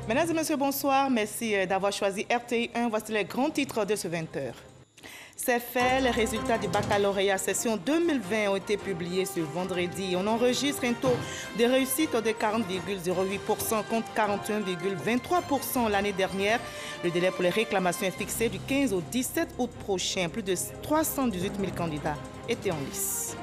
Mesdames et messieurs, bonsoir. Merci d'avoir choisi RTI 1. Voici les grands titres de ce 20h. C'est fait, les résultats du baccalauréat session 2020 ont été publiés ce vendredi. On enregistre un taux de réussite de 40,08% contre 41,23% l'année dernière. Le délai pour les réclamations est fixé du 15 au 17 août prochain. Plus de 318 000 candidats étaient en lice.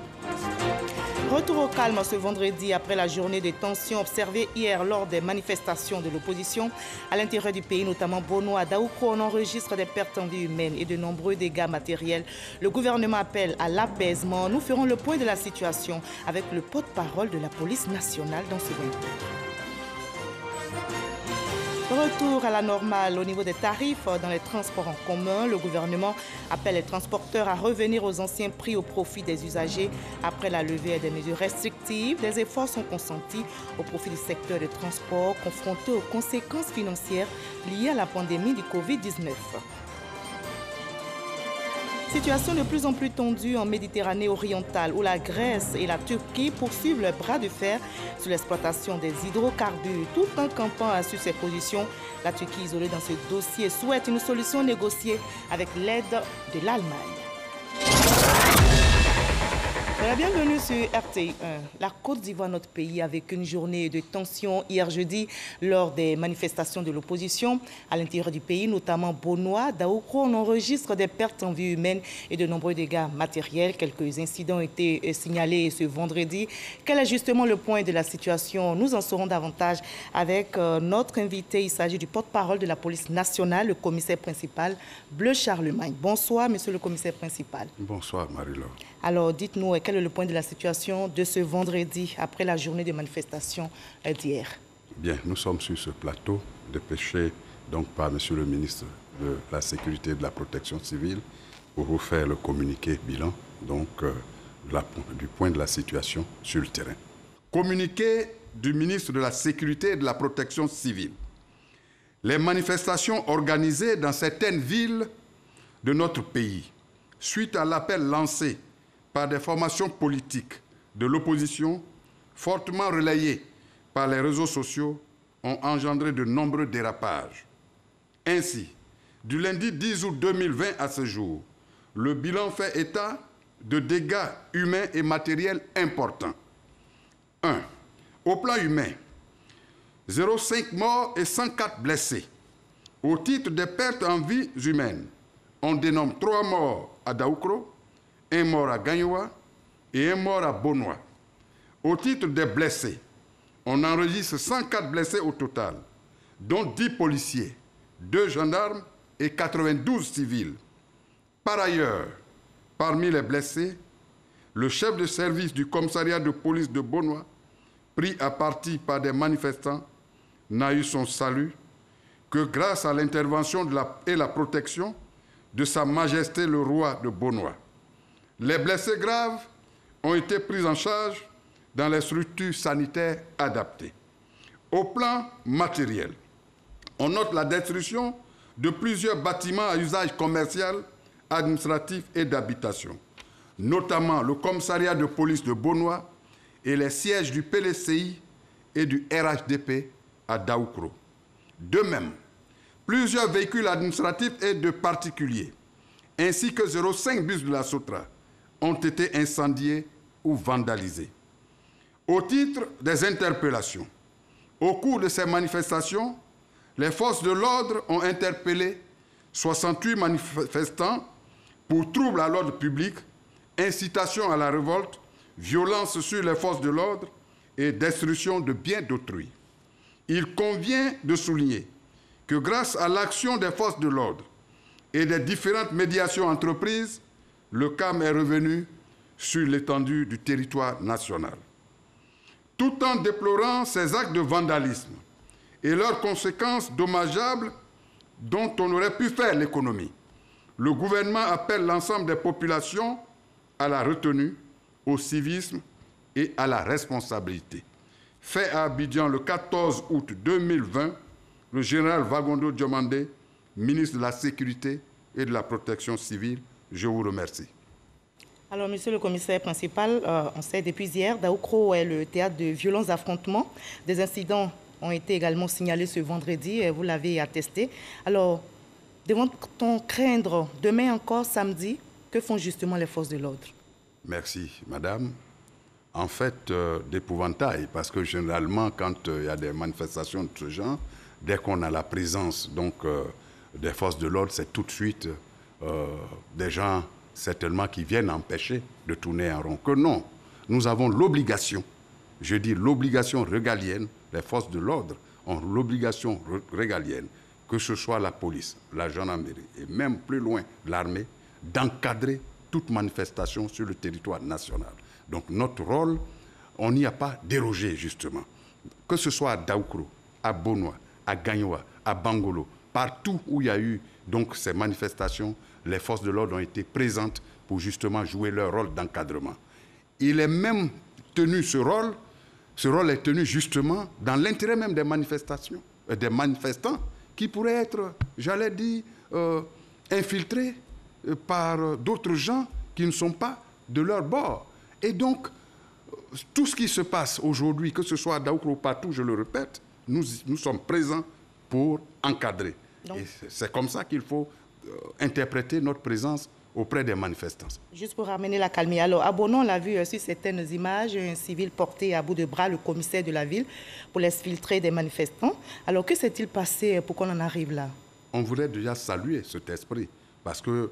Retour au calme ce vendredi après la journée de tensions observée hier lors des manifestations de l'opposition. À l'intérieur du pays, notamment Bono à Daoukro, on enregistre des pertes en vie humaine et de nombreux dégâts matériels. Le gouvernement appelle à l'apaisement. Nous ferons le point de la situation avec le porte-parole de la police nationale dans ce 20h. Retour à la normale au niveau des tarifs dans les transports en commun. Le gouvernement appelle les transporteurs à revenir aux anciens prix au profit des usagers. Après la levée des mesures restrictives, des efforts sont consentis au profit du secteur des transports confronté aux conséquences financières liées à la pandémie du Covid-19. Situation de plus en plus tendue en Méditerranée orientale où la Grèce et la Turquie poursuivent leur bras de fer sur l'exploitation des hydrocarbures. Tout en campant sur ses positions, la Turquie isolée dans ce dossier souhaite une solution négociée avec l'aide de l'Allemagne. Bienvenue sur RTI 1. La Côte d'Ivoire, notre pays, avec une journée de tension hier jeudi lors des manifestations de l'opposition. À l'intérieur du pays, notamment Bonois, Daoukro, on enregistre des pertes en vie humaine et de nombreux dégâts matériels. Quelques incidents ont été signalés ce vendredi. Quel est justement le point de la situation? Nous en saurons davantage avec notre invité. Il s'agit du porte-parole de la police nationale, le commissaire principal, Bleu Charlemagne. Bonsoir, monsieur le commissaire principal. Bonsoir, Marie-Laure. Alors, dites-nous, quel est le point de la situation de ce vendredi après la journée de manifestation d'hier? Bien, nous sommes sur ce plateau dépêché donc par monsieur le ministre de la Sécurité et de la Protection civile pour vous faire le communiqué bilan donc, du point de la situation sur le terrain. Communiqué du ministre de la Sécurité et de la Protection civile. Les manifestations organisées dans certaines villes de notre pays, suite à l'appel lancé par des formations politiques de l'opposition, fortement relayées par les réseaux sociaux, ont engendré de nombreux dérapages. Ainsi, du lundi 10 août 2020 à ce jour, le bilan fait état de dégâts humains et matériels importants. 1. Au plan humain, 0,5 morts et 104 blessés. Au titre des pertes en vies humaines, on dénomme 3 morts à Daoukro, 1 mort à Gagnoua et 1 mort à Bonois. Au titre des blessés, on enregistre 104 blessés au total, dont 10 policiers, 2 gendarmes et 92 civils. Par ailleurs, parmi les blessés, le chef de service du commissariat de police de Bonois, pris à partie par des manifestants, n'a eu son salut que grâce à l'intervention et la protection de Sa Majesté le roi de Bonois. Les blessés graves ont été pris en charge dans les structures sanitaires adaptées. Au plan matériel, on note la destruction de plusieurs bâtiments à usage commercial, administratif et d'habitation, notamment le commissariat de police de Bonois et les sièges du PLCI et du RHDP à Daoukro. De même, plusieurs véhicules administratifs et de particuliers, ainsi que 0,5 bus de la Sotra, ont été incendiés ou vandalisés. Au titre des interpellations, au cours de ces manifestations, les forces de l'ordre ont interpellé 68 manifestants pour troubles à l'ordre public, incitation à la révolte, violence sur les forces de l'ordre et destruction de biens d'autrui. Il convient de souligner que grâce à l'action des forces de l'ordre et des différentes médiations entreprises, le calme est revenu sur l'étendue du territoire national. Tout en déplorant ces actes de vandalisme et leurs conséquences dommageables dont on aurait pu faire l'économie, le gouvernement appelle l'ensemble des populations à la retenue, au civisme et à la responsabilité. Fait à Abidjan le 14 août 2020, le général Wagondo Diomandé, ministre de la Sécurité et de la Protection civile, je vous remercie. Alors, monsieur le commissaire principal, on sait depuis hier, Daoukro est le théâtre de violents affrontements. Des incidents ont été également signalés ce vendredi, et vous l'avez attesté. Alors, devons-on craindre demain encore, samedi, que font justement les forces de l'ordre? Merci, madame. En fait, d'épouvantail, parce que généralement, quand il y a des manifestations de ce genre, dès qu'on a la présence des forces de l'ordre, c'est tout de suite des gens certainement qui viennent empêcher de tourner en rond. Que non, nous avons l'obligation, je dis l'obligation régalienne, les forces de l'ordre ont l'obligation régalienne, que ce soit la police, la gendarmerie et même plus loin l'armée, d'encadrer toute manifestation sur le territoire national. Donc notre rôle, on n'y a pas dérogé justement. Que ce soit à Daoukro, à Bonoua, à Gagnoa, à Bangolo, partout où il y a eu donc ces manifestations, les forces de l'ordre ont été présentes pour justement jouer leur rôle d'encadrement. Il est même tenu ce rôle est tenu justement dans l'intérêt même des manifestations, des manifestants qui pourraient être, j'allais dire, infiltrés par d'autres gens qui ne sont pas de leur bord. Et donc, tout ce qui se passe aujourd'hui, que ce soit à Daoukro ou partout, je le répète, nous sommes présents pour encadrer. Donc, et c'est comme ça qu'il faut interpréter notre présence auprès des manifestants. Juste pour ramener la calmie. Alors, à Bono, on l'a vu sur certaines images, un civil porté à bout de bras le commissaire de la ville pour l'exfiltrer des manifestants. Alors, que s'est-il passé pour qu'on en arrive là? On voudrait déjà saluer cet esprit parce que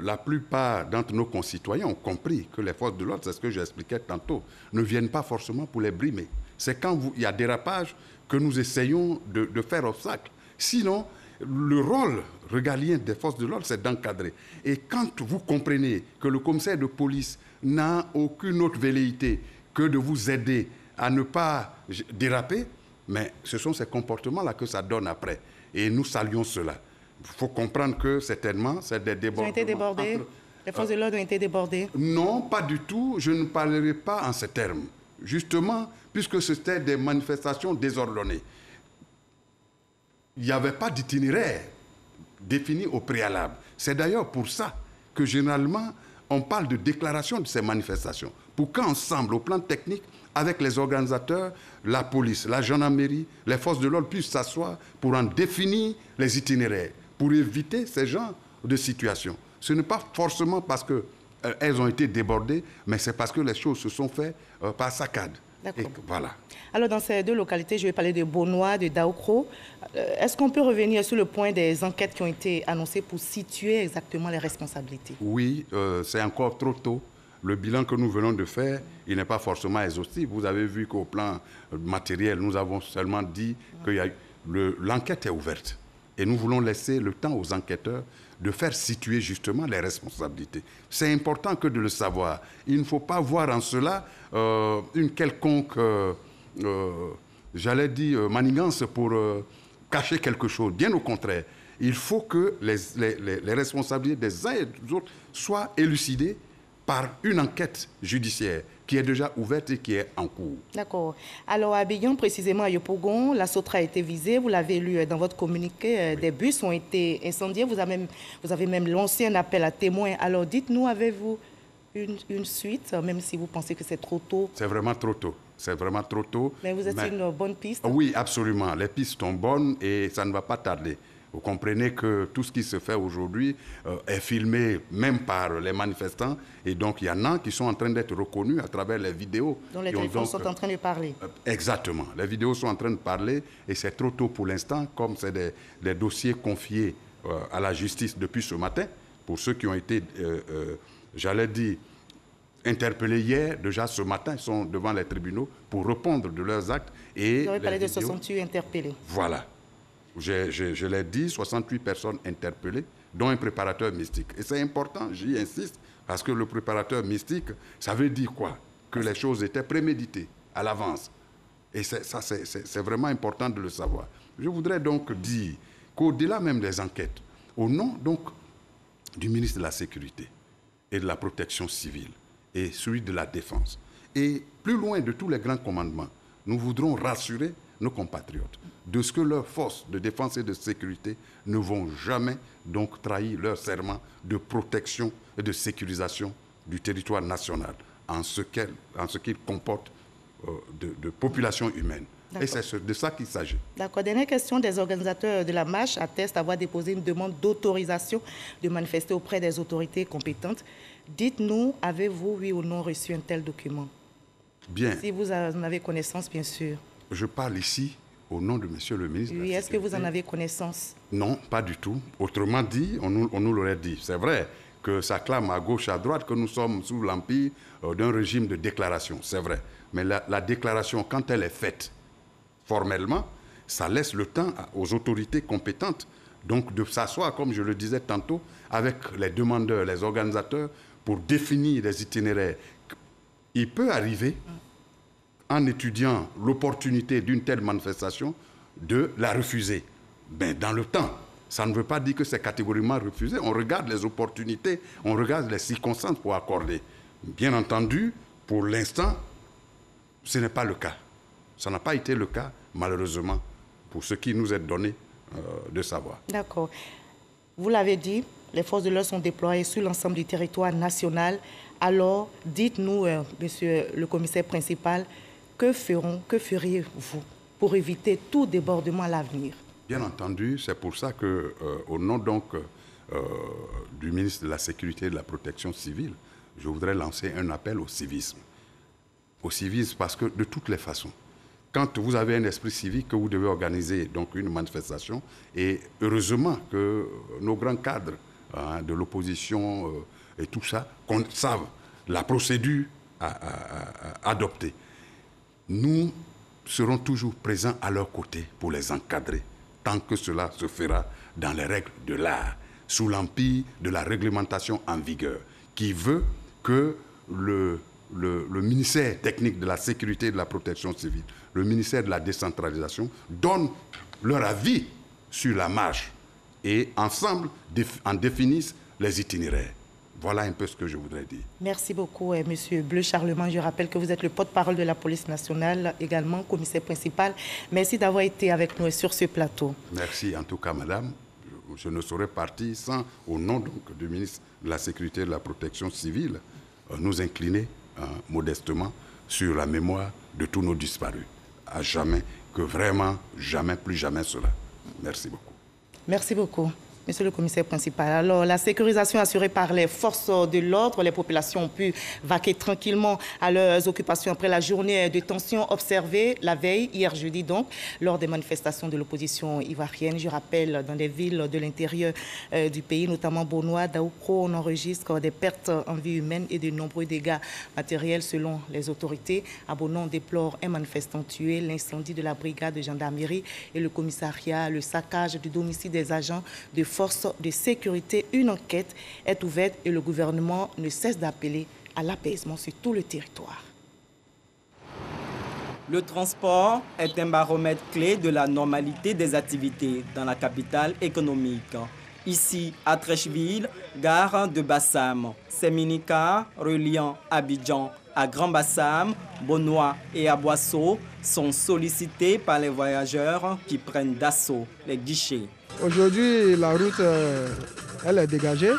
la plupart d'entre nos concitoyens ont compris que les forces de l'ordre, c'est ce que j'expliquais tantôt, ne viennent pas forcément pour les brimer. C'est quand il y a dérapage que nous essayons de faire obstacle. Sinon, le rôle régalien des forces de l'ordre, c'est d'encadrer. Et quand vous comprenez que le commissaire de police n'a aucune autre velléité que de vous aider à ne pas déraper, mais ce sont ces comportements-là que ça donne après. Et nous saluons cela. Il faut comprendre que certainement, c'est des débordements. Ils ont été débordés? Les forces de l'ordre ont été débordées? Non, pas du tout. Je ne parlerai pas en ces termes. Justement, puisque c'était des manifestations désordonnées. Il n'y avait pas d'itinéraire défini au préalable. C'est d'ailleurs pour ça que généralement, on parle de déclaration de ces manifestations. Pour qu'ensemble, au plan technique, avec les organisateurs, la police, la gendarmerie, les forces de l'ordre puissent s'asseoir pour en définir les itinéraires, pour éviter ces genres de situations. Ce n'est pas forcément parce qu'elles ont été débordées, mais c'est parce que les choses se sont faites par saccade. D'accord. Voilà. Alors, dans ces deux localités, je vais parler de Bonoua, de Daoukro. Est-ce qu'on peut revenir sur le point des enquêtes qui ont été annoncées pour situer exactement les responsabilités? Oui, c'est encore trop tôt. Le bilan que nous venons de faire, il n'est pas forcément exhaustif. Vous avez vu qu'au plan matériel, nous avons seulement dit que l'enquête est ouverte. Et nous voulons laisser le temps aux enquêteurs de faire situer justement les responsabilités. C'est important que de le savoir. Il ne faut pas voir en cela une quelconque, j'allais dire, manigance pour cacher quelque chose. Bien au contraire, il faut que les responsabilités des uns et des autres soient élucidées par une enquête judiciaire qui est déjà ouverte et qui est en cours. D'accord. Alors, à Abidjan, précisément à Yopougon, la Sotra a été visée. Vous l'avez lu dans votre communiqué. Oui. Des bus ont été incendiés. Vous avez même lancé un appel à témoins. Alors, dites-nous, avez-vous une suite, même si vous pensez que c'est trop tôt? C'est vraiment trop tôt. C'est vraiment trop tôt. Mais vous êtes sur une bonne piste? Oui, absolument. Les pistes sont bonnes et ça ne va pas tarder. Vous comprenez que tout ce qui se fait aujourd'hui est filmé même par les manifestants. Et donc, il y en a qui sont en train d'être reconnus à travers les vidéos. Donc, les téléphones sont en train de parler. Exactement. Les vidéos sont en train de parler et c'est trop tôt pour l'instant, comme c'est des dossiers confiés à la justice depuis ce matin. Pour ceux qui ont été, j'allais dire, interpellés hier, déjà ce matin, ils sont devant les tribunaux pour répondre de leurs actes. Et vous avez parlé de 68 interpellés. Voilà. Je l'ai dit, 68 personnes interpellées, dont un préparateur mystique. Et c'est important, j'y insiste, parce que le préparateur mystique, ça veut dire quoi? Que les choses étaient préméditées à l'avance. Et ça, c'est vraiment important de le savoir. Je voudrais donc dire qu'au-delà même des enquêtes, au nom donc du ministre de la Sécurité et de la Protection civile et celui de la Défense, et plus loin de tous les grands commandements, nous voudrons rassurer nos compatriotes de ce que leurs forces de défense et de sécurité ne vont jamais donc trahir leur serment de protection et de sécurisation du territoire national en ce qu'il comporte de population humaine. Et c'est de ça qu'il s'agit. D'accord. Dernière question. Des organisateurs de la marche attestent avoir déposé une demande d'autorisation de manifester auprès des autorités compétentes. Dites-nous, avez-vous, oui ou non, reçu un tel document? Bien. Si vous en avez connaissance, bien sûr. Je parle ici au nom de Monsieur le ministre. Oui, est-ce que vous en avez connaissance? Non, pas du tout. Autrement dit, on nous l'aurait dit. C'est vrai que ça clame à gauche, à droite, que nous sommes sous l'empire d'un régime de déclaration. C'est vrai. Mais la déclaration, quand elle est faite formellement, ça laisse le temps aux autorités compétentes donc de s'asseoir, comme je le disais tantôt, avec les demandeurs, les organisateurs, pour définir les itinéraires. Il peut arriver, en étudiant l'opportunité d'une telle manifestation, de la refuser. Mais dans le temps, ça ne veut pas dire que c'est catégoriquement refusé. On regarde les opportunités, on regarde les circonstances pour accorder. Bien entendu, pour l'instant, ce n'est pas le cas. Ça n'a pas été le cas, malheureusement, pour ce qui nous est donné de savoir. D'accord. Vous l'avez dit, les forces de l'ordre sont déployées sur l'ensemble du territoire national. Alors, dites-nous, monsieur le commissaire principal, que feriez-vous pour éviter tout débordement à l'avenir? Bien entendu, c'est pour ça que, au nom donc du ministre de la Sécurité et de la Protection civile, je voudrais lancer un appel au civisme. Au civisme parce que, de toutes les façons, quand vous avez un esprit civique, que vous devez organiser donc une manifestation, et heureusement que nos grands cadres de l'opposition et tout ça savent la procédure à adopter. Nous serons toujours présents à leur côté pour les encadrer, tant que cela se fera dans les règles de l'art, sous l'empire de la réglementation en vigueur, qui veut que le ministère technique de la sécurité et de la protection civile, le ministère de la décentralisation, donnent leur avis sur la marche et ensemble en définissent les itinéraires. Voilà un peu ce que je voudrais dire. Merci beaucoup, monsieur Bleu Charlemagne. Je rappelle que vous êtes le porte-parole de la police nationale, également commissaire principal. Merci d'avoir été avec nous sur ce plateau. Merci en tout cas, madame. Je ne saurais partir sans, au nom donc, du ministre de la Sécurité et de la Protection civile, nous incliner modestement sur la mémoire de tous nos disparus. À jamais, que vraiment, jamais, plus jamais cela. Merci beaucoup. Merci beaucoup. Monsieur le commissaire principal, alors la sécurisation assurée par les forces de l'ordre, les populations ont pu vaquer tranquillement à leurs occupations après la journée de tension observée la veille, hier jeudi donc, lors des manifestations de l'opposition ivoirienne. Je rappelle, dans des villes de l'intérieur du pays, notamment Bonois, Daoukro, on enregistre des pertes en vie humaine et de nombreux dégâts matériels selon les autorités. À Bonon, on déplore un manifestant tué, l'incendie de la brigade de gendarmerie et le commissariat, le saccage du domicile des agents de forces de sécurité. Une enquête est ouverte et le gouvernement ne cesse d'appeler à l'apaisement sur tout le territoire. Le transport est un baromètre clé de la normalité des activités dans la capitale économique. Ici, à Treichville, gare de Bassam, ces minicars reliant Abidjan à Grand Bassam, Bonois et à Boisseau sont sollicités par les voyageurs qui prennent d'assaut les guichets. Aujourd'hui, la route, elle est dégagée.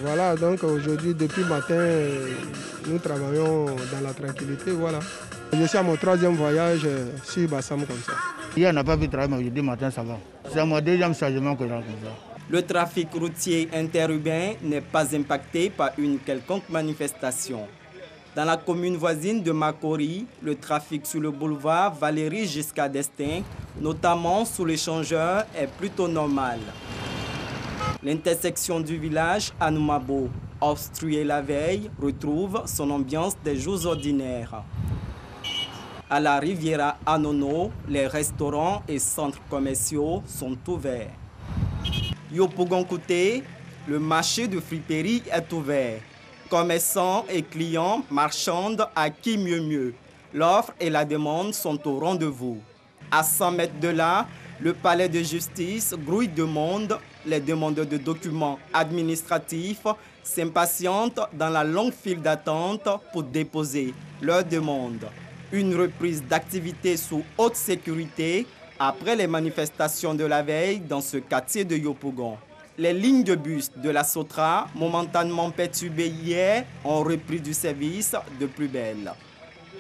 Voilà, donc aujourd'hui, depuis le matin, nous travaillons dans la tranquillité. Voilà. Je suis à mon 3e voyage sur Bassam comme ça. Hier, on n'a pas pu travailler, mais aujourd'hui matin, ça va. C'est mon 2e chargement que j'ai comme ça. Le trafic routier interurbain n'est pas impacté par une quelconque manifestation. Dans la commune voisine de Makori, le trafic sur le boulevard Valéry jusqu'à Destin, notamment sous l'échangeur, est plutôt normal. L'intersection du village Anoumabo, obstruée la veille, retrouve son ambiance des jours ordinaires. À la Riviera Anono, les restaurants et centres commerciaux sont ouverts. Yopougon-Kouté, le marché de friperie est ouvert. Commerçants et clients marchandent à qui mieux. L'offre et la demande sont au rendez-vous. À 100 mètres de là, le palais de justice grouille de monde. Les demandeurs de documents administratifs s'impatientent dans la longue file d'attente pour déposer leurs demandes. Une reprise d'activité sous haute sécurité après les manifestations de la veille dans ce quartier de Yopougon. Les lignes de bus de la Sotra, momentanément perturbées hier, ont repris du service de plus belle.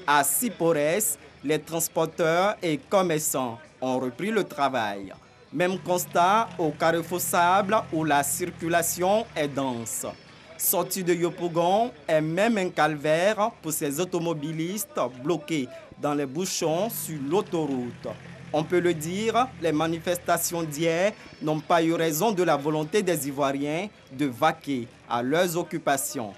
À Sipores, Les transporteurs et commerçants ont repris le travail. Même constat au Carrefour Sable où la circulation est dense. Sortie de Yopougon est même un calvaire pour ces automobilistes bloqués dans les bouchons sur l'autoroute. On peut le dire, les manifestations d'hier n'ont pas eu raison de la volonté des Ivoiriens de vaquer à leurs occupations.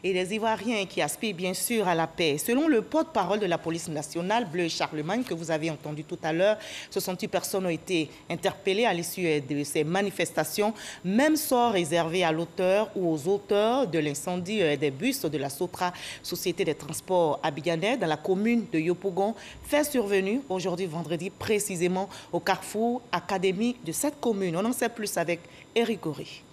Et les Ivoiriens qui aspirent bien sûr à la paix. Selon le porte-parole de la police nationale, Bleu Charlemagne, que vous avez entendu tout à l'heure, 68 personnes ont été interpellées à l'issue de ces manifestations. Même sort réservé à l'auteur ou aux auteurs de l'incendie des bus de la Sotra, Société des transports abidjanais, dans la commune de Yopougon, fait survenu aujourd'hui vendredi précisément au carrefour Académie de cette commune. On en sait plus avec Eric Gori.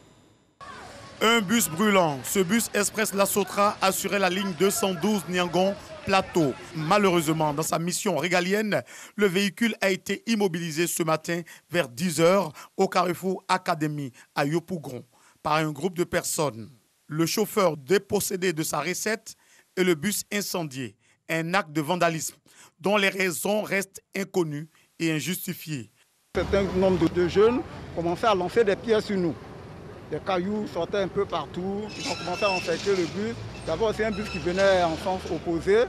Un bus brûlant. Ce bus express La Sotra assurait la ligne 212 Niangon-Plateau. Malheureusement, dans sa mission régalienne, le véhicule a été immobilisé ce matin vers 10 h au carrefour Académie à Yopougon par un groupe de personnes. Le chauffeur dépossédé de sa recette et le bus incendié. Un acte de vandalisme dont les raisons restent inconnues et injustifiées. Un nombre de jeunes commençaient à lancer des pierres sur nous. Des cailloux sortaient un peu partout, ils ont commencé à encercler le bus. D'abord, c'est un bus qui venait en sens opposé.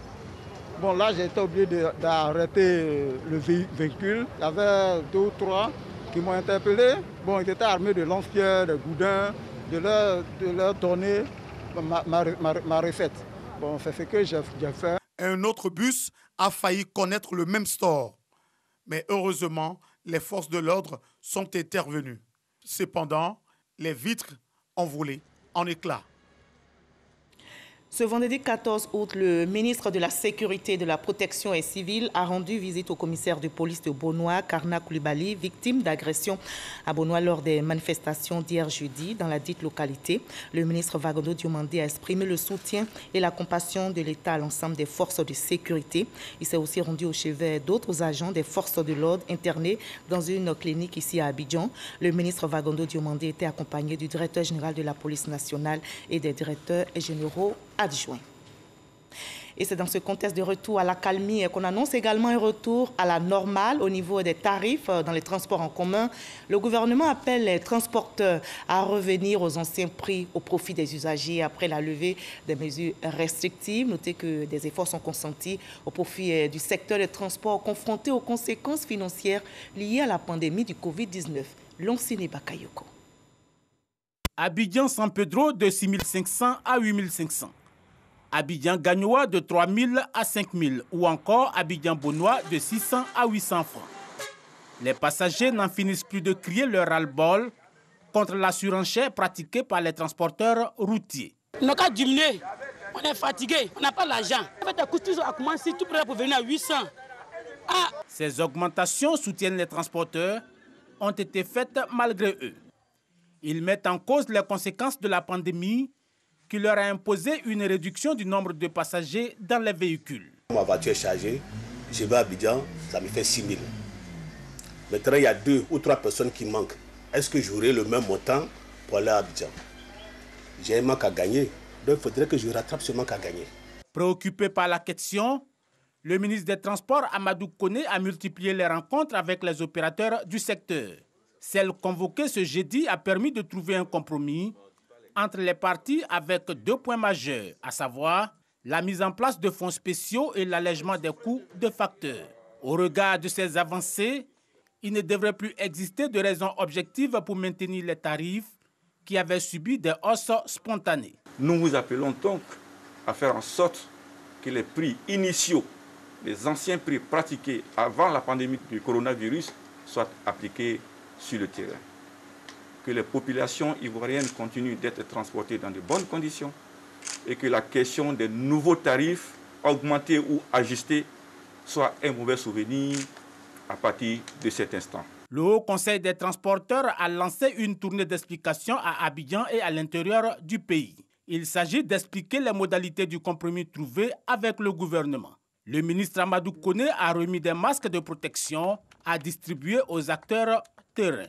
Bon, là, j'ai été obligé d'arrêter le véhicule. Il y avait 2 ou 3 qui m'ont interpellé. Bon, ils étaient armés de lance-pierres, de goudins, de leur donner ma recette. Bon, c'est ce que j'ai fait. Un autre bus a failli connaître le même sort. Mais heureusement, les forces de l'ordre sont intervenues. Cependant, les vitres ont volé en éclats. Ce vendredi 14 août, le ministre de la Sécurité et de la Protection civile a rendu visite au commissaire de police de Bonois, Karna Koulibaly, victime d'agression à Bonois lors des manifestations d'hier jeudi dans la dite localité. Le ministre Vagondo Diomandé a exprimé le soutien et la compassion de l'État à l'ensemble des forces de sécurité. Il s'est aussi rendu au chevet d'autres agents des forces de l'ordre internés dans une clinique ici à Abidjan. Le ministre Vagondo Diomandé était accompagné du directeur général de la police nationale et des directeurs généraux adjoints. Et c'est dans ce contexte de retour à l'accalmie qu'on annonce également un retour à la normale au niveau des tarifs dans les transports en commun. Le gouvernement appelle les transporteurs à revenir aux anciens prix au profit des usagers après la levée des mesures restrictives. Notez que des efforts sont consentis au profit du secteur des transports confronté aux conséquences financières liées à la pandémie du Covid-19. Lonsini Bakayoko. Abidjan-San Pedro de 6 500 à 8 500. Abidjan-Gagnois de 3 000 à 5 000 ou encore Abidjan-Bonois de 600 à 800 francs. Les passagers n'en finissent plus de crier leur ras-le-bol contre la surenchère pratiquée par les transporteurs routiers. On n'a qu'à diminuer, on est fatigué, on n'a pas l'argent. En fait, la couture a commencé tout près pour venir à 800. Ces augmentations, soutiennent les transporteurs, ont été faites malgré eux. Ils mettent en cause les conséquences de la pandémie qui leur a imposé une réduction du nombre de passagers dans les véhicules. Ma voiture est chargée, je vais à Abidjan, ça me fait 6 000. Maintenant, il y a 2 ou 3 personnes qui manquent. Est-ce que j'aurai le même montant pour aller à Abidjan? J'ai un manque à gagner, donc il faudrait que je rattrape ce manque à gagner. Préoccupé par la question, le ministre des Transports, Amadou Koné, a multiplié les rencontres avec les opérateurs du secteur. Celle convoquée ce jeudi a permis de trouver un compromis entre les parties avec 2 points majeurs, à savoir la mise en place de fonds spéciaux et l'allègement des coûts de facteurs. Au regard de ces avancées, il ne devrait plus exister de raisons objectives pour maintenir les tarifs qui avaient subi des hausses spontanées. Nous vous appelons donc à faire en sorte que les prix initiaux, les anciens prix pratiqués avant la pandémie du coronavirus soient appliqués sur le terrain. Que les populations ivoiriennes continuent d'être transportées dans de bonnes conditions et que la question des nouveaux tarifs, augmentés ou ajustés, soit un mauvais souvenir à partir de cet instant. Le Haut Conseil des transporteurs a lancé une tournée d'explications à Abidjan et à l'intérieur du pays. Il s'agit d'expliquer les modalités du compromis trouvé avec le gouvernement. Le ministre Amadou Koné a remis des masques de protection à distribuer aux acteurs terrain.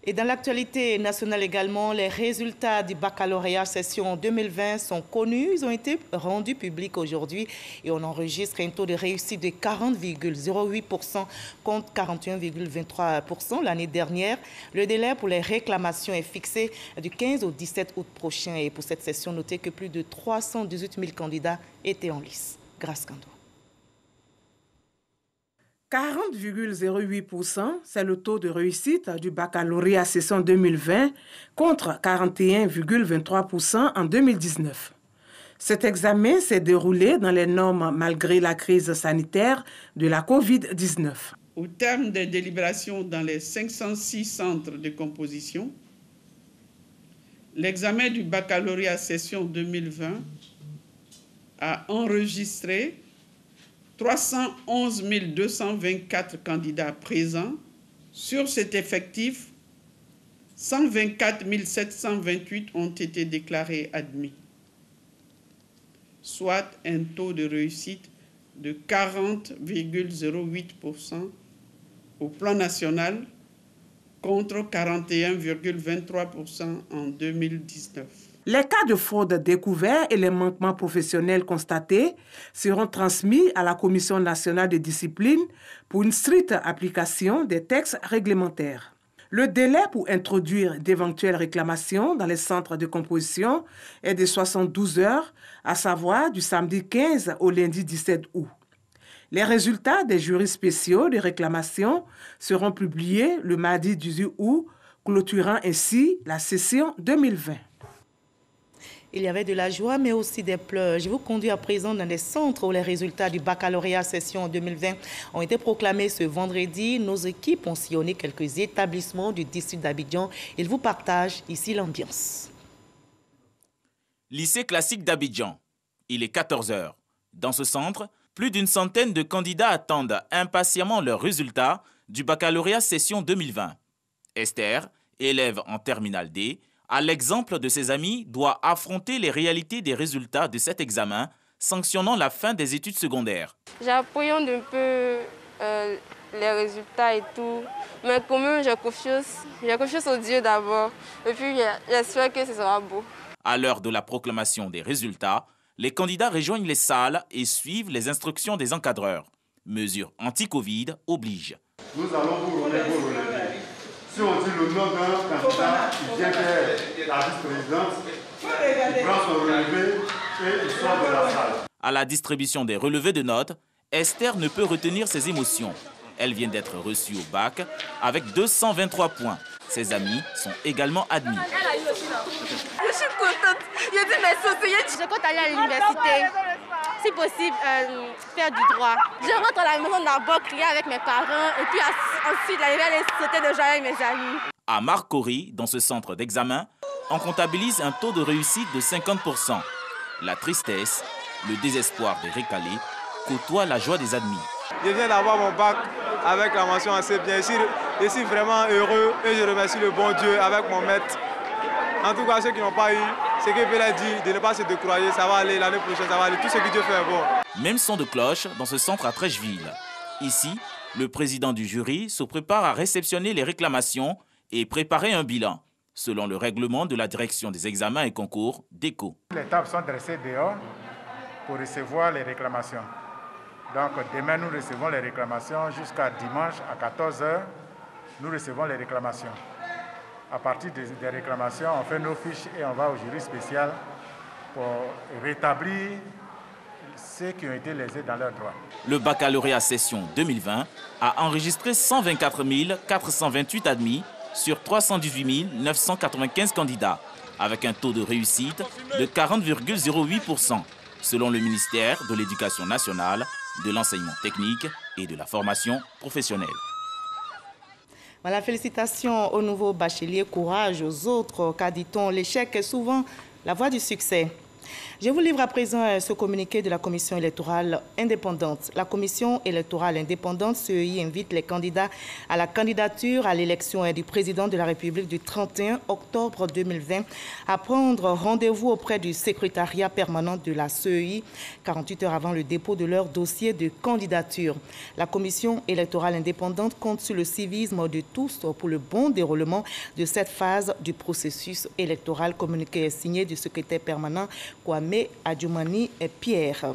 Et dans l'actualité nationale également, les résultats du baccalauréat session 2020 sont connus. Ils ont été rendus publics aujourd'hui et on enregistre un taux de réussite de 40,08% contre 41,23% l'année dernière. Le délai pour les réclamations est fixé du 15 au 17 août prochain. Et pour cette session, notez que plus de 318 000 candidats étaient en lice. Grâce Kando. 40,08%, c'est le taux de réussite du baccalauréat session 2020 contre 41,23% en 2019. Cet examen s'est déroulé dans les normes malgré la crise sanitaire de la COVID-19. Au terme des délibérations dans les 506 centres de composition, l'examen du baccalauréat session 2020 a enregistré 311 224 candidats présents. Sur cet effectif, 124 728 ont été déclarés admis, soit un taux de réussite de 40,08% au plan national contre 41,23% en 2019. Les cas de fraude découverts et les manquements professionnels constatés seront transmis à la Commission nationale de discipline pour une stricte application des textes réglementaires. Le délai pour introduire d'éventuelles réclamations dans les centres de composition est de 72 heures, à savoir du samedi 15 au lundi 17 août. Les résultats des jurys spéciaux de réclamation seront publiés le mardi 18 août, clôturant ainsi la session 2020. Il y avait de la joie, mais aussi des pleurs. Je vous conduis à présent dans des centres où les résultats du baccalauréat session 2020 ont été proclamés ce vendredi. Nos équipes ont sillonné quelques établissements du district d'Abidjan. Ils vous partagent ici l'ambiance. Lycée classique d'Abidjan. Il est 14 h. Dans ce centre, plus d'une centaine de candidats attendent impatiemment leurs résultats du baccalauréat session 2020. Esther, élève en terminale D, à l'exemple de ses amis, doit affronter les réalités des résultats de cet examen, sanctionnant la fin des études secondaires. J'appréhende un peu les résultats et tout, mais quand même j'ai confiance au Dieu d'abord, et puis j'espère que ce sera beau. À l'heure de la proclamation des résultats, les candidats rejoignent les salles et suivent les instructions des encadreurs. Mesure anti-Covid oblige. Nous allons vous remettre vos relevés. Si on dit le nom d'un candidat qui vient faire la vice-présidence, il prend son relevé et il sort de la salle. À la distribution des relevés de notes, Esther ne peut retenir ses émotions. Elle vient d'être reçue au bac avec 223 points. Ses amis sont également admis. Je suis contente. Je dis merci. Je compte aller à l'université. Si possible, faire du droit. Je rentre à la maison d'abord, crier avec mes parents et puis ensuite aller sauter de joie avec mes amis. À Marcory, dans ce centre d'examen, on comptabilise un taux de réussite de 50%. La tristesse, le désespoir des récalés côtoient la joie des admis. Je viens d'avoir mon bac avec la mention assez bien. Je suis vraiment heureux et je remercie le bon Dieu avec mon maître. En tout cas, ceux qui n'ont pas eu, ce que Dieu a dit, de ne pas se décourager, ça va aller l'année prochaine, ça va aller. Tout ce que Dieu fait est bon. Même son de cloche dans ce centre à Trècheville. Ici, le président du jury se prépare à réceptionner les réclamations et préparer un bilan, selon le règlement de la direction des examens et concours DECO. Les tables sont dressées dehors pour recevoir les réclamations. Donc demain, nous recevons les réclamations jusqu'à dimanche à 14 h. Nous recevons les réclamations. À partir des réclamations, on fait nos fiches et on va au jury spécial pour rétablir ceux qui ont été lésés dans leurs droits. Le baccalauréat session 2020 a enregistré 124 428 admis sur 318 995 candidats, avec un taux de réussite de 40,08%, selon le ministère de l'Éducation nationale, de l'enseignement technique et de la formation professionnelle. Voilà, félicitations aux nouveaux bacheliers, courage aux autres, car dit-on, l'échec est souvent la voie du succès. Je vous livre à présent ce communiqué de la Commission électorale indépendante. La Commission électorale indépendante, CEI, invite les candidats à la candidature à l'élection du président de la République du 31 octobre 2020 à prendre rendez-vous auprès du secrétariat permanent de la CEI 48 heures avant le dépôt de leur dossier de candidature. La Commission électorale indépendante compte sur le civisme de tous pour le bon déroulement de cette phase du processus électoral. Communiqué signé du secrétaire permanent Kwame Adjoumani et Pierre.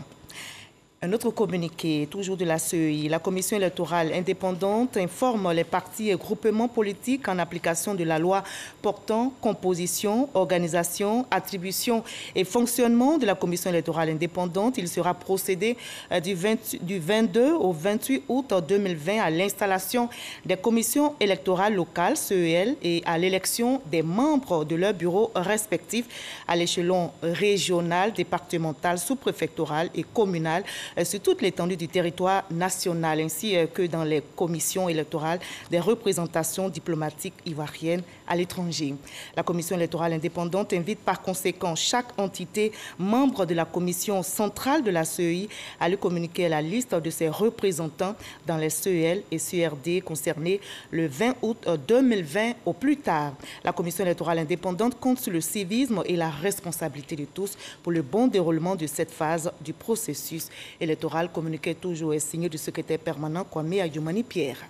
Un autre communiqué, toujours de la CEI, la Commission électorale indépendante informe les partis et groupements politiques en application de la loi portant composition, organisation, attribution et fonctionnement de la Commission électorale indépendante. Il sera procédé du 22 au 28 août 2020 à l'installation des commissions électorales locales, CEL, et à l'élection des membres de leurs bureaux respectifs à l'échelon régional, départemental, sous-préfectoral et communal sur toute l'étendue du territoire national, ainsi que dans les commissions électorales des représentations diplomatiques ivoiriennes à l'étranger. La Commission électorale indépendante invite par conséquent chaque entité membre de la commission centrale de la CEI à lui communiquer la liste de ses représentants dans les CEL et CRD concernés le 20 août 2020 au plus tard. La Commission électorale indépendante compte sur le civisme et la responsabilité de tous pour le bon déroulement de cette phase du processus électoral. Communiqué toujours et signé du secrétaire permanent Kwame Adjoumani Pierre.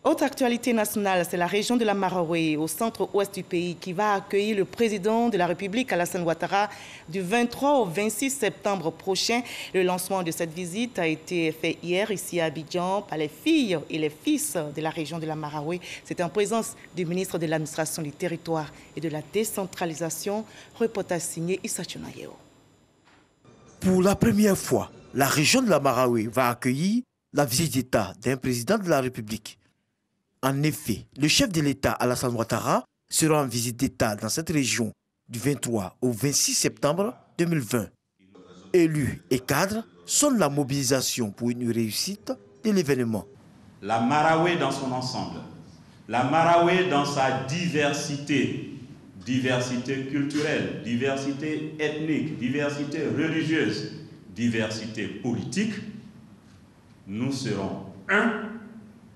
Autre actualité nationale, c'est la région de la Marawe, au centre-ouest du pays, qui va accueillir le président de la République, Alassane Ouattara, du 23 au 26 septembre prochain. Le lancement de cette visite a été fait hier, ici à Abidjan, par les filles et les fils de la région de la Marawe. C'était en présence du ministre de l'administration du territoire et de la décentralisation. Reportage signé Issa Chunayeo. Pour la première fois, la région de la Marawe va accueillir la visite d'État d'un président de la République. En effet, le chef de l'État, Alassane Ouattara, sera en visite d'État dans cette région du 23 au 26 septembre 2020. Élus et cadres sonnent la mobilisation pour une réussite de l'événement. La Marawe dans son ensemble, la Marawe dans sa diversité, diversité culturelle, diversité ethnique, diversité religieuse, diversité politique, nous serons un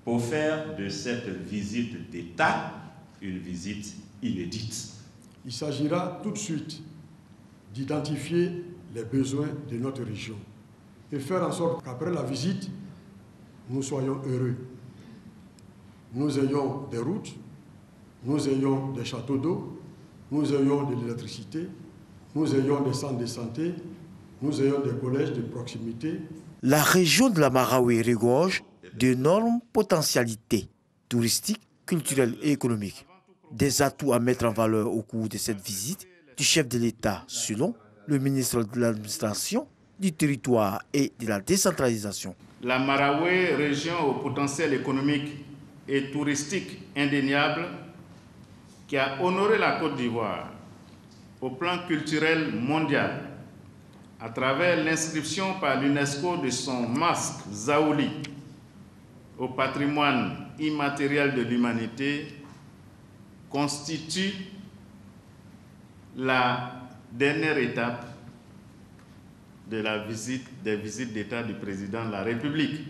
pour faire de cette visite d'État une visite inédite. Il s'agira tout de suite d'identifier les besoins de notre région et faire en sorte qu'après la visite, nous soyons heureux. Nous ayons des routes, nous ayons des châteaux d'eau, nous ayons de l'électricité, nous ayons des centres de santé, nous ayons des collèges de proximité. La région de la Marawe regorge d'énormes potentialités touristiques, culturelles et économiques. Des atouts à mettre en valeur au cours de cette visite du chef de l'État, selon le ministre de l'Administration, du territoire et de la décentralisation. La Marawe, région au potentiel économique et touristique indéniable, qui a honoré la Côte d'Ivoire au plan culturel mondial à travers l'inscription par l'UNESCO de son masque Zaouli au patrimoine immatériel de l'humanité, constitue la dernière étape de des visites d'État du président de la République.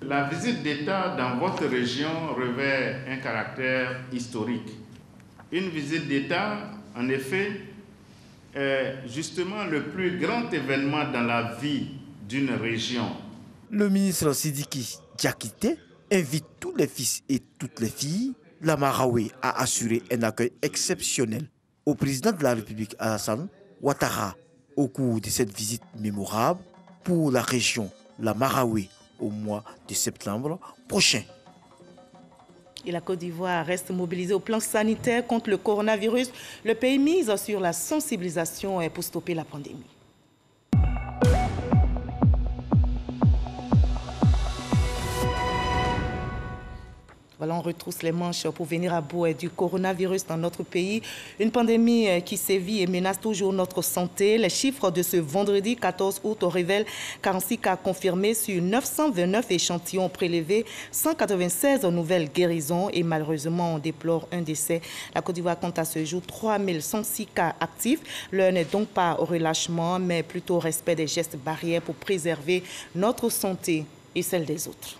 La visite d'État dans votre région revêt un caractère historique. Une visite d'État, en effet, est justement le plus grand événement dans la vie d'une région. Le ministre Sidiki Diakité invite tous les fils et toutes les filles de la Marawe à assurer un accueil exceptionnel au président de la République Alassane Ouattara au cours de cette visite mémorable pour la région la Marawe au mois de septembre prochain. Et la Côte d'Ivoire reste mobilisée au plan sanitaire contre le coronavirus. Le pays mise sur la sensibilisation pour stopper la pandémie. Voilà, on retrousse les manches pour venir à bout du coronavirus dans notre pays. Une pandémie qui sévit et menace toujours notre santé. Les chiffres de ce vendredi 14 août révèlent 46 cas confirmés sur 929 échantillons prélevés, 196 nouvelles guérisons et malheureusement on déplore un décès. La Côte d'Ivoire compte à ce jour 3106 cas actifs. L'heure n'est donc pas au relâchement, mais plutôt au respect des gestes barrières pour préserver notre santé et celle des autres.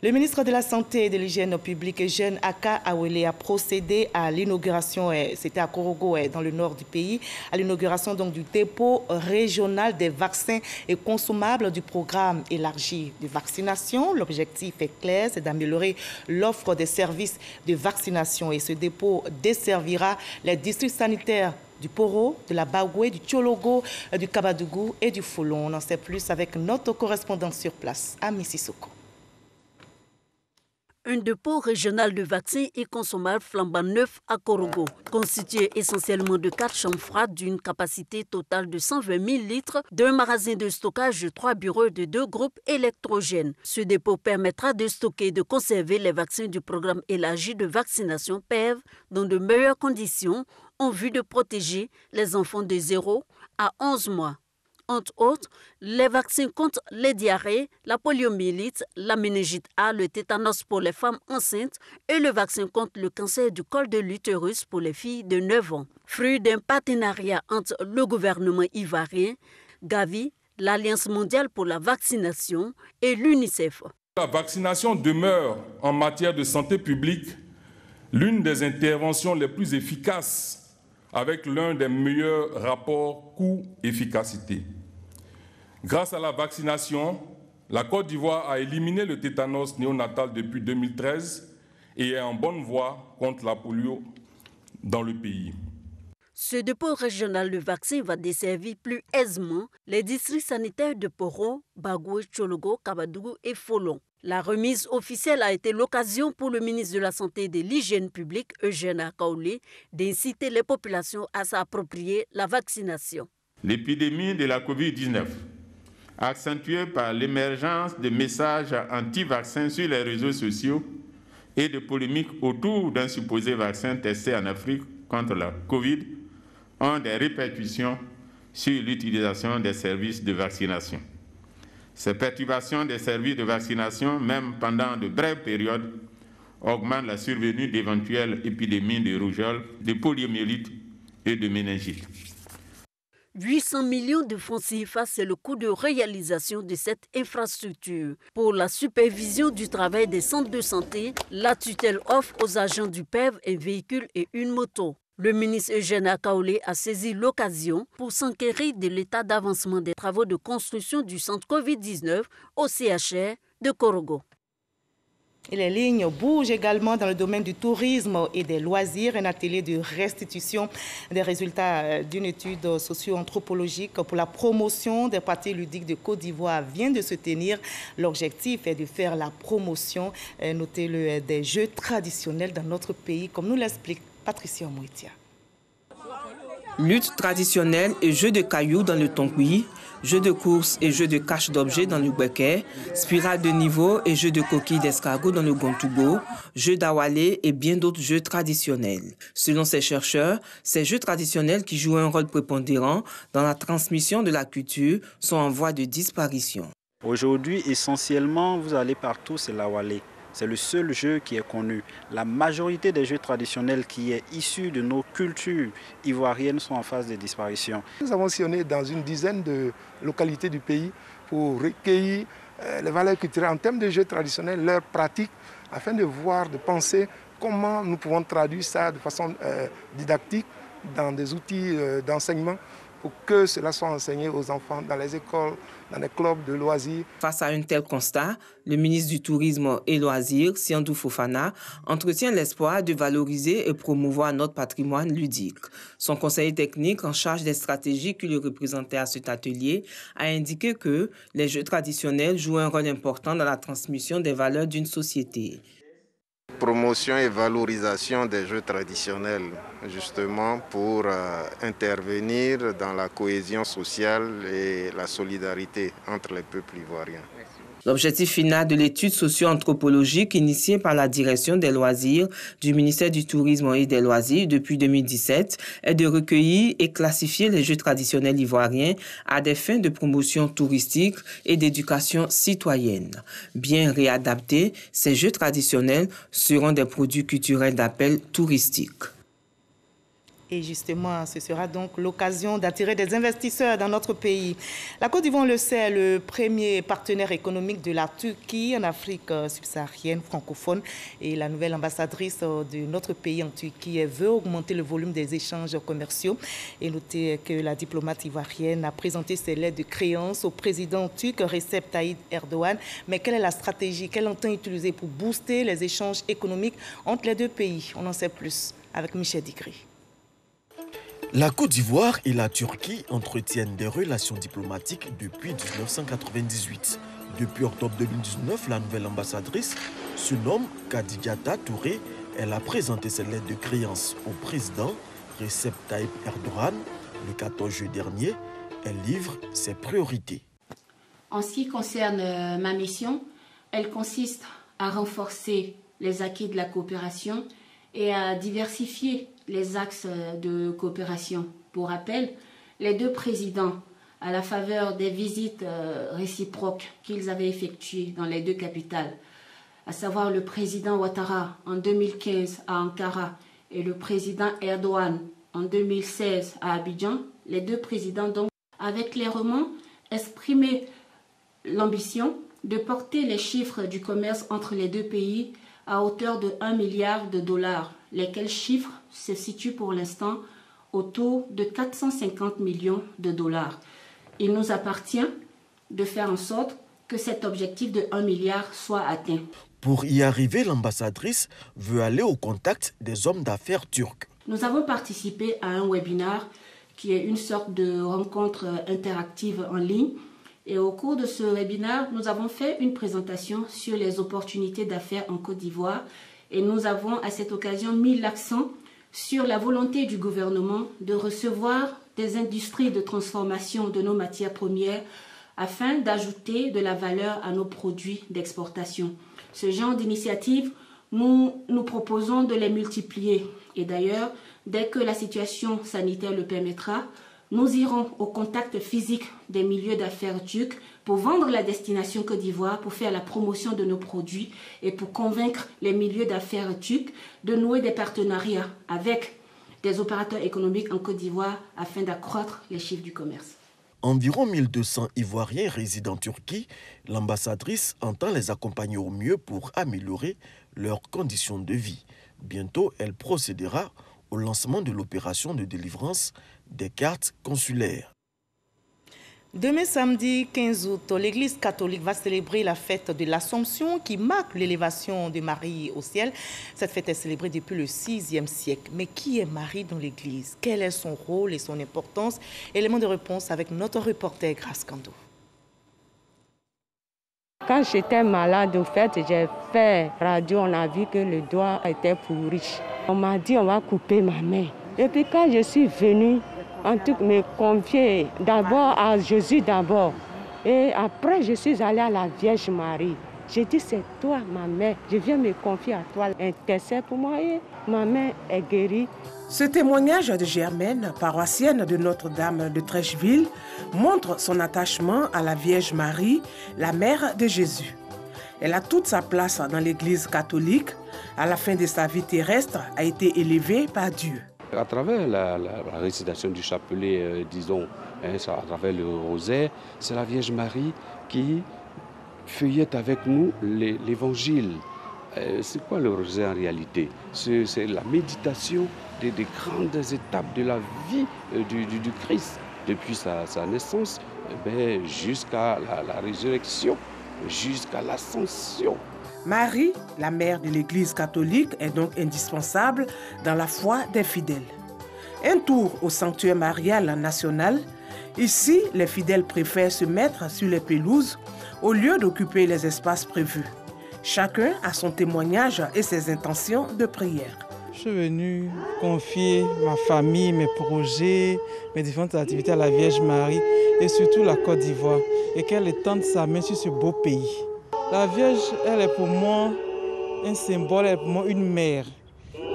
Le ministre de la Santé et de l'Hygiène publique, Eugène Aka Awele, a procédé à l'inauguration, c'était à Korogo, dans le nord du pays, à l'inauguration donc du dépôt régional des vaccins et consommables du programme élargi de vaccination. L'objectif est clair, c'est d'améliorer l'offre des services de vaccination et ce dépôt desservira les districts sanitaires du Poro, de la Bagoué, du Tchologo, du Kabadougou et du Folon. On en sait plus avec notre correspondant sur place à Mississoko. Un dépôt régional de vaccins et consommables flambant neuf à Korogo, constitué essentiellement de 4 chambres froides d'une capacité totale de 120 000 litres, d'un magasin de stockage de 3 bureaux de 2 groupes électrogènes. Ce dépôt permettra de stocker et de conserver les vaccins du programme élargi de vaccination PEV dans de meilleures conditions en vue de protéger les enfants de 0 à 11 mois. Entre autres, les vaccins contre les diarrhées, la poliomyélite, la méningite A, le tétanos pour les femmes enceintes et le vaccin contre le cancer du col de l'utérus pour les filles de 9 ans. Fruit d'un partenariat entre le gouvernement ivoirien, Gavi, l'Alliance mondiale pour la vaccination et l'UNICEF. La vaccination demeure en matière de santé publique l'une des interventions les plus efficaces avec l'un des meilleurs rapports coût-efficacité. Grâce à la vaccination, la Côte d'Ivoire a éliminé le tétanos néonatal depuis 2013 et est en bonne voie contre la polio dans le pays. Ce dépôt régional de vaccins va desservir plus aisément les districts sanitaires de Poro, Bagoué, Tchologo, Kabadougou et Folon. La remise officielle a été l'occasion pour le ministre de la Santé et de l'Hygiène publique, Eugène Aka Awele, d'inciter les populations à s'approprier la vaccination. L'épidémie de la Covid-19, accentuée par l'émergence de messages anti-vaccins sur les réseaux sociaux et de polémiques autour d'un supposé vaccin testé en Afrique contre la Covid, ont des répercussions sur l'utilisation des services de vaccination. Ces perturbations des services de vaccination, même pendant de brèves périodes, augmentent la survenue d'éventuelles épidémies de rougeole, de poliomyélite et de méningite. 800 millions de francs CFA, c'est le coût de réalisation de cette infrastructure. Pour la supervision du travail des centres de santé, la tutelle offre aux agents du PEV un véhicule et une moto. Le ministre Eugène Aka Awele a saisi l'occasion pour s'enquérir de l'état d'avancement des travaux de construction du centre Covid-19 au CHR de Korogo. Et les lignes bougent également dans le domaine du tourisme et des loisirs. Un atelier de restitution des résultats d'une étude socio-anthropologique pour la promotion des pratiques ludiques de Côte d'Ivoire vient de se tenir. L'objectif est de faire la promotion, notez-le, des jeux traditionnels dans notre pays, comme nous l'explique Patricia Moitia. Lutte traditionnelle et jeux de cailloux dans le Tonkoui, jeux de course et jeux de cache d'objets dans le Bweke, spirale de niveau et jeux de coquilles d'escargot dans le Gontougo, jeux d'awalé et bien d'autres jeux traditionnels. Selon ces chercheurs, ces jeux traditionnels qui jouent un rôle prépondérant dans la transmission de la culture sont en voie de disparition. Aujourd'hui, essentiellement, vous allez partout, c'est l'awalé. C'est le seul jeu qui est connu. La majorité des jeux traditionnels qui est issu de nos cultures ivoiriennes sont en phase de disparition. Nous avons sillonné dans une dizaine de localités du pays pour recueillir les valeurs culturelles en termes de jeux traditionnels, leurs pratiques, afin de voir, de penser comment nous pouvons traduire ça de façon didactique dans des outils d'enseignement pour que cela soit enseigné aux enfants dans les écoles, dans les clubs de loisirs. Face à un tel constat, le ministre du Tourisme et Loisirs, Siandou Fofana, entretient l'espoir de valoriser et promouvoir notre patrimoine ludique. Son conseiller technique en charge des stratégies qui le représentait à cet atelier a indiqué que les jeux traditionnels jouent un rôle important dans la transmission des valeurs d'une société. Promotion et valorisation des jeux traditionnels, justement pour intervenir dans la cohésion sociale et la solidarité entre les peuples ivoiriens. L'objectif final de l'étude socio-anthropologique initiée par la Direction des loisirs du ministère du Tourisme et des Loisirs depuis 2017 est de recueillir et classifier les jeux traditionnels ivoiriens à des fins de promotion touristique et d'éducation citoyenne. Bien réadaptés, ces jeux traditionnels seront des produits culturels d'appel touristique. Et justement, ce sera donc l'occasion d'attirer des investisseurs dans notre pays. La Côte d'Ivoire, on le sait, est le premier partenaire économique de la Turquie en Afrique subsaharienne francophone. Et la nouvelle ambassadrice de notre pays en Turquie veut augmenter le volume des échanges commerciaux. Et notez que la diplomate ivoirienne a présenté ses lettres de créance au président turc Recep Tayyip Erdogan. Mais quelle est la stratégie qu'elle entend utiliser pour booster les échanges économiques entre les deux pays? On en sait plus avec Michel Digri. La Côte d'Ivoire et la Turquie entretiennent des relations diplomatiques depuis 1998. Depuis octobre 2019, la nouvelle ambassadrice se nomme Khadijata Touré. Elle a présenté ses lettres de créance au président Recep Tayyip Erdogan le 14 juillet dernier. Elle livre ses priorités. En ce qui concerne ma mission, elle consiste à renforcer les acquis de la coopération et à diversifier les axes de coopération. Pour rappel, les deux présidents, à la faveur des visites réciproques qu'ils avaient effectuées dans les deux capitales, à savoir le président Ouattara en 2015 à Ankara et le président Erdogan en 2016 à Abidjan, les deux présidents donc avaient clairement exprimé l'ambition de porter les chiffres du commerce entre les deux pays à hauteur de 1 milliard de dollars, lesquels chiffres se situent pour l'instant autour de 450 millions de dollars. Il nous appartient de faire en sorte que cet objectif de 1 milliard soit atteint. Pour y arriver, l'ambassadrice veut aller au contact des hommes d'affaires turcs. Nous avons participé à un webinaire qui est une sorte de rencontre interactive en ligne. Et au cours de ce webinaire, nous avons fait une présentation sur les opportunités d'affaires en Côte d'Ivoire et nous avons à cette occasion mis l'accent sur la volonté du gouvernement de recevoir des industries de transformation de nos matières premières afin d'ajouter de la valeur à nos produits d'exportation. Ce genre d'initiative, nous proposons de les multiplier. Et d'ailleurs, dès que la situation sanitaire le permettra, nous irons au contact physique des milieux d'affaires turcs pour vendre la destination Côte d'Ivoire, pour faire la promotion de nos produits et pour convaincre les milieux d'affaires turcs de nouer des partenariats avec des opérateurs économiques en Côte d'Ivoire afin d'accroître les chiffres du commerce. Environ 1200 Ivoiriens résident en Turquie. L'ambassadrice entend les accompagner au mieux pour améliorer leurs conditions de vie. Bientôt, elle procédera au lancement de l'opération de délivrance des cartes consulaires. Demain samedi 15 août, l'Église catholique va célébrer la fête de l'Assomption qui marque l'élévation de Marie au ciel. Cette fête est célébrée depuis le VIe siècle. Mais qui est Marie dans l'Église? Quel est son rôle et son importance? Élément de réponse avec notre reporter Grace Kando. Quand j'étais malade, au fait, j'ai fait radio, on a vu que le doigt était pourri. On m'a dit on va couper ma main. Et puis quand je suis venue, en tout cas me confier d'abord à Jésus d'abord. Et après je suis allée à la Vierge Marie. J'ai dit c'est toi ma mère, je viens me confier à toi. Intercède pour moi et ma main est guérie. Ce témoignage de Germaine, paroissienne de Notre-Dame de Trècheville, montre son attachement à la Vierge Marie, la mère de Jésus. Elle a toute sa place dans l'Église catholique. À la fin de sa vie terrestre, a été élevée par Dieu. À travers la récitation du chapelet, disons, à travers le rosaire, c'est la Vierge Marie qui feuillette avec nous l'Évangile. C'est quoi le rosaire en réalité? C'est la méditation des grandes étapes de la vie du Christ, depuis sa naissance jusqu'à la résurrection, jusqu'à l'ascension. Marie, la mère de l'Église catholique, est donc indispensable dans la foi des fidèles. Un tour au sanctuaire marial national. Ici, les fidèles préfèrent se mettre sur les pelouses au lieu d'occuper les espaces prévus. Chacun a son témoignage et ses intentions de prière. Je suis venu confier ma famille, mes projets, mes différentes activités à la Vierge Marie et surtout la Côte d'Ivoire et qu'elle étende sa main sur ce beau pays. La Vierge, elle est pour moi un symbole, elle est pour moi une mère.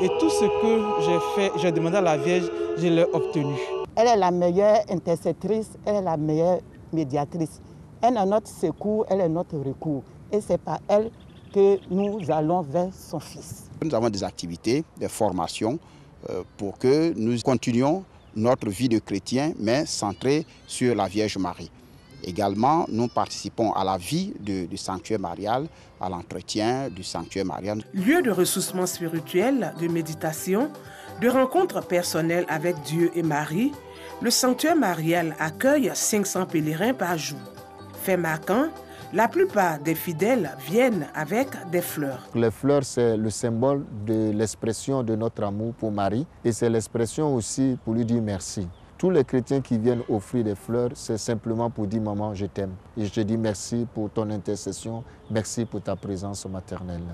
Et tout ce que j'ai demandé à la Vierge, je l'ai obtenu. Elle est la meilleure intercessrice, elle est la meilleure médiatrice. Elle est notre secours, elle est notre recours. Et c'est par elle que nous allons vers son Fils. Nous avons des activités, des formations pour que nous continuions notre vie de chrétien, mais centrée sur la Vierge Marie. Également, nous participons à la vie du sanctuaire marial, à l'entretien du sanctuaire marial. Lieu de ressourcement spirituel, de méditation, de rencontres personnelles avec Dieu et Marie, le sanctuaire marial accueille 500 pèlerins par jour. Fait marquant, la plupart des fidèles viennent avec des fleurs. Les fleurs, c'est le symbole de l'expression de notre amour pour Marie et c'est l'expression aussi pour lui dire merci. Tous les chrétiens qui viennent offrir des fleurs, c'est simplement pour dire « Maman, je t'aime ». Et je te dis merci pour ton intercession, merci pour ta présence maternelle.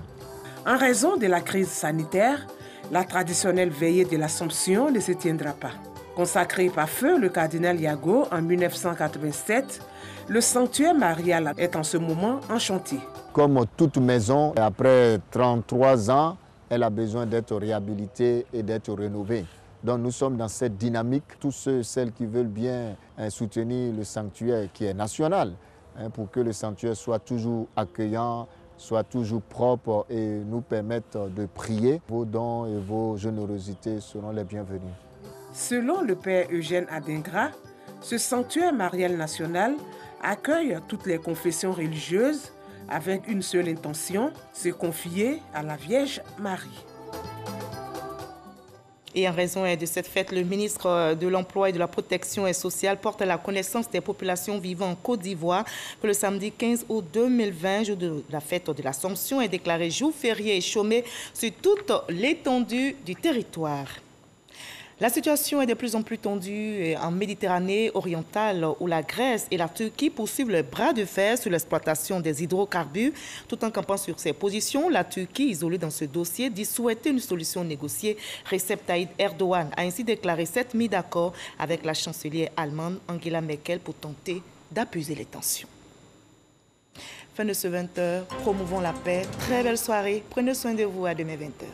En raison de la crise sanitaire, la traditionnelle veillée de l'Assomption ne se tiendra pas. Consacré par feu le cardinal Yago en 1987, le sanctuaire marial est en ce moment en chantier. Comme toute maison, après 33 ans, elle a besoin d'être réhabilitée et d'être rénovée. Donc nous sommes dans cette dynamique, tous ceux et celles qui veulent bien soutenir le sanctuaire qui est national, pour que le sanctuaire soit toujours accueillant, soit toujours propre et nous permette de prier. Vos dons et vos générosités seront les bienvenus. Selon le père Eugène Adingra, ce sanctuaire marial national accueille toutes les confessions religieuses avec une seule intention, se confier à la Vierge Marie. Et en raison de cette fête, le ministre de l'Emploi et de la Protection sociale porte à la connaissance des populations vivant en Côte d'Ivoire que le samedi 15 août 2020, jour de la fête de l'Assomption, est déclaré jour férié et chômé sur toute l'étendue du territoire. La situation est de plus en plus tendue en Méditerranée orientale où la Grèce et la Turquie poursuivent le bras de fer sur l'exploitation des hydrocarbures. Tout en campant sur ses positions, la Turquie, isolée dans ce dossier, dit souhaiter une solution négociée. Recep Tayyip Erdogan a ainsi déclaré s'être mis d'accord avec la chancelière allemande Angela Merkel pour tenter d'apaiser les tensions. Fin de ce 20h, promouvons la paix. Très belle soirée. Prenez soin de vous à demain 20h.